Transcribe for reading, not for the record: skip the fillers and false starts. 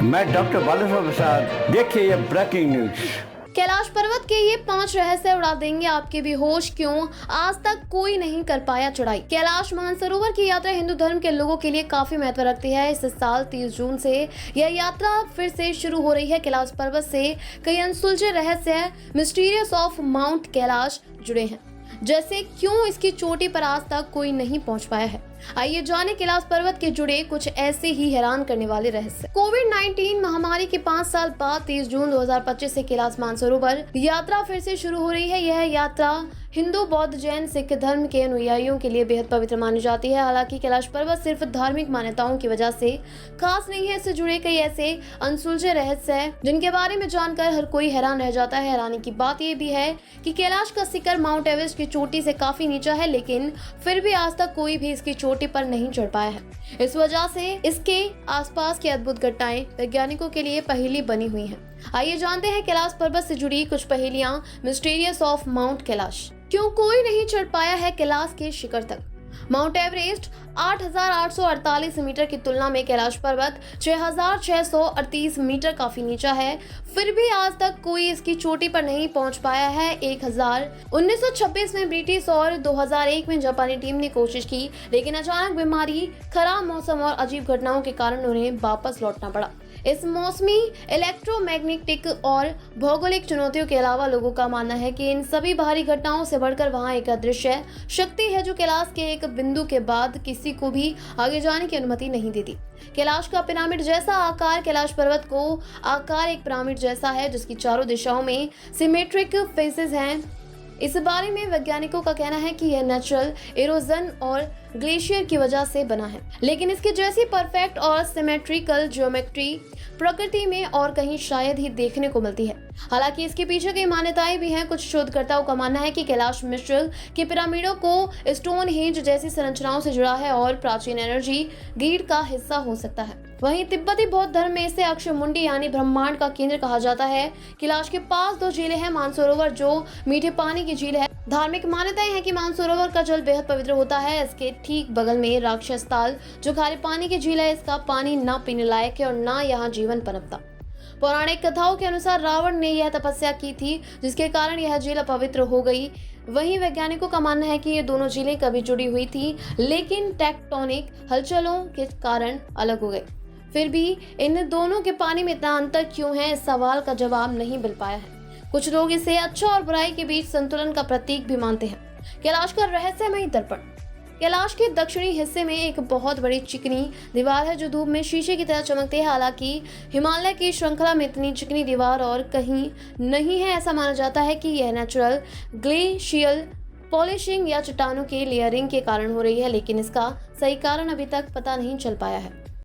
मैं डॉक्टर बालेश्वर प्रसाद। देखिए ये ब्रेकिंग न्यूज। कैलाश पर्वत के ये 5 रहस्य उड़ा देंगे आपके भी होश। क्यों आज तक कोई नहीं कर पाया चढ़ाई। कैलाश मानसरोवर की यात्रा हिंदू धर्म के लोगों के लिए काफी महत्व रखती है। इस साल 30 जून से यह यात्रा फिर से शुरू हो रही है। कैलाश पर्वत से कई अनसुलझे रहस्य मिस्टीरियस ऑफ माउंट कैलाश जुड़े हैं, जैसे क्यों इसकी चोटी पर आज तक कोई नहीं पहुंच पाया है। आइए जाने कैलाश पर्वत के जुड़े कुछ ऐसे ही हैरान करने वाले रहस्य। कोविड-19 महामारी के 5 साल बाद 30 जून 2025 से कैलाश मानसरोवर यात्रा फिर से शुरू हो रही है। यह यात्रा हिंदू, बौद्ध, जैन, सिख धर्म के अनुयायियों के लिए बेहद पवित्र मानी जाती है। हालांकि कैलाश पर्वत सिर्फ धार्मिक मान्यताओं की वजह से खास नहीं है। इससे जुड़े कई ऐसे अनसुलझे रहस्य हैं जिनके बारे में जानकर हर कोई हैरान रह जाता है। हैरानी की बात यह भी है कि कैलाश का शिखर माउंट एवरेस्ट की चोटी से काफी नीचा है, लेकिन फिर भी आज तक कोई भी इसकी चोटी पर नहीं चढ़ पाया है। इस वजह से इसके आसपास की अद्भुत घटनाएं वैज्ञानिकों के लिए पहेली बनी हुई हैं। आइए जानते हैं कैलाश पर्वत से जुड़ी कुछ पहेलियां मिस्टीरियस ऑफ माउंट कैलाश। क्यों कोई नहीं चढ़ पाया है कैलाश के शिखर तक। माउंट एवरेस्ट 8,848 मीटर की तुलना में कैलाश पर्वत 6,638 मीटर काफी नीचा है। फिर भी आज तक कोई इसकी चोटी पर नहीं पहुंच पाया है। 1926 में ब्रिटिश और 2001 में जापानी टीम ने कोशिश की, लेकिन अचानक बीमारी, खराब मौसम और अजीब घटनाओं के कारण उन्हें वापस लौटना पड़ा। इस मौसमी, इलेक्ट्रोमैग्नेटिक और भौगोलिक चुनौतियों के अलावा लोगों का मानना है कि इन सभी बाहरी घटनाओं से बढ़कर वहां एक अदृश्य शक्ति है जो कैलाश के एक बिंदु के बाद किसी को भी आगे जाने की अनुमति नहीं देती। कैलाश का पिरामिड जैसा आकार। कैलाश पर्वत को आकार एक पिरामिड जैसा है जिसकी चारों दिशाओं में सिमेट्रिक फेसेस हैं। इस बारे में वैज्ञानिकों का कहना है कि यह नेचुरल इरोजन और ग्लेशियर की वजह से बना है, लेकिन इसके जैसी परफेक्ट और सिमेट्रिकल ज्योमेट्री प्रकृति में और कहीं शायद ही देखने को मिलती है। हालांकि इसके पीछे कई मान्यताएं भी हैं। कुछ शोधकर्ताओं का मानना है कि कैलाश मिस्र के पिरामिडों को स्टोनहेंज जैसी संरचनाओं से जुड़ा है और प्राचीन एनर्जी ग्रिड का हिस्सा हो सकता है। वहीं तिब्बती बौद्ध धर्म में इसे अक्षमुंडी यानी ब्रह्मांड का केंद्र कहा जाता है। कैलाश के पास 2 झीलें हैं। मानसरोवर जो मीठे पानी की झील है। धार्मिक मान्यताएं हैं कि मानसरोवर का जल बेहद पवित्र होता है। इसके ठीक बगल में राक्षस ताल जो खारे पानी की झील है। इसका पानी न पीने लायक है और न यहाँ जीवन पनपता। पौराणिक कथाओं के अनुसार रावण ने यह तपस्या की थी जिसके कारण यह झील अपवित्र हो गई। वहीं वैज्ञानिकों का मानना है कि ये दोनों झीलें कभी जुड़ी हुई थी, लेकिन टेक्टोनिक हलचलों के कारण अलग हो गई। फिर भी इन दोनों के पानी में इतना अंतर क्यों है, इस सवाल का जवाब नहीं मिल पाया है। कुछ लोग इसे अच्छा और बुराई के बीच संतुलन का प्रतीक भी मानते हैं। कैलाश का रहस्यमय दर्पण। कैलाश के दक्षिणी हिस्से में एक बहुत बड़ी चिकनी दीवार है जो धूप में शीशे की तरह चमकती है। हालांकि हिमालय की श्रृंखला में इतनी चिकनी दीवार और कहीं नहीं है। ऐसा माना जाता है कि यह नेचुरल ग्लेशियल पॉलिशिंग या चट्टानों के लेयरिंग के कारण हो रही है, लेकिन इसका सही कारण अभी तक पता नहीं चल पाया है।